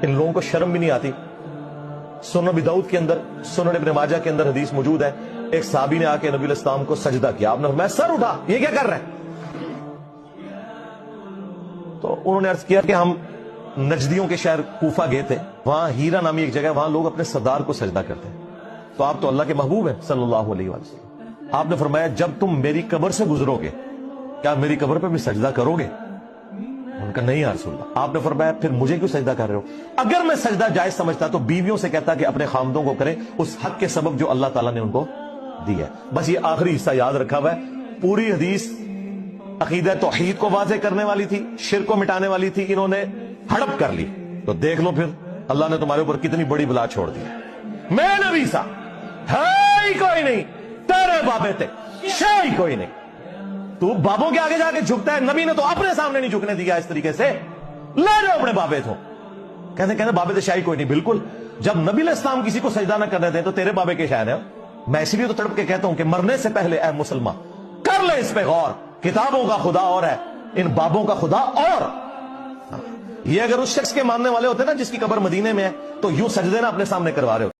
ان لوگوں کو شرم بھی نہیں آتی. سنن ابی داؤد کے اندر، سنن ابن ماجہ کے اندر حدیث موجود ہے، ایک صحابی نے آ کے نبی علیہ السلام کو سجدہ کیا. آپ نے فرمایا سر اٹھا، یہ کیا کر رہا ہے؟ تو انہوں نے عرض کیا کہ ہم نجدیوں کے شہر کوفہ گئے تھے، وہاں ہیرا نامی ایک جگہ، وہاں لوگ اپنے سردار کو سجدہ کرتے ہیں. تو آپ تو اللہ کے محبوب ہیں صلی اللہ علیہ وسلم. آپ نے فرمایا جب تم میری قبر سے گزرو گے کیا میری قبر پہ بھی سجدہ کرو گے؟ ان کا نہیں یا رسول اللہ. آپ نے فرمایا پھر مجھے کیوں سجدہ کر رہے ہو؟ اگر میں سجدہ جائز سمجھتا تو بیویوں سے کہتا کہ اپنے خامدوں کو کریں اس حق کے سبب جو اللہ تعالیٰ نے ان کو دیا ہے. بس یہ آخری حصہ یاد رکھا ہوا ہے. پوری حدیث عقیدہ توحید کو واضح کرنے والی تھی، شرک کو مٹانے والی تھی، انہوں نے ہڑپ کر لی. تو دیکھ لو پھر اللہ نے تمہارے اوپر کتنی بڑی بلا چھوڑ دی. میں نبی سا ہے ہی کوئی نہیں، تیرے بابے تھے شے ہی کوئی نہیں. تو بابوں کے آگے جا کے جھکتا ہے، نبی نے تو اپنے سامنے نہیں جھکنے دیا اس طریقے سے. لے جاؤ اپنے بابے تھو. کہتے بابے تو شاہی کوئی نہیں. بالکل، جب نبی علیہ السلام کسی کو سجدہ نہ کرنے دیں تو تیرے بابے کے شاہد ہیں. میں اسی لیے تو تڑپ کے کہتا ہوں کہ مرنے سے پہلے اے مسلمان کر لے اس پہ غور. کتابوں کا خدا اور ہے، ان بابوں کا خدا اور. یہ اگر اس شخص کے ماننے والے ہوتے نا جس کی قبر مدینے میں ہے تو یوں سجدے نہ اپنے سامنے کروا رہے ہوتے.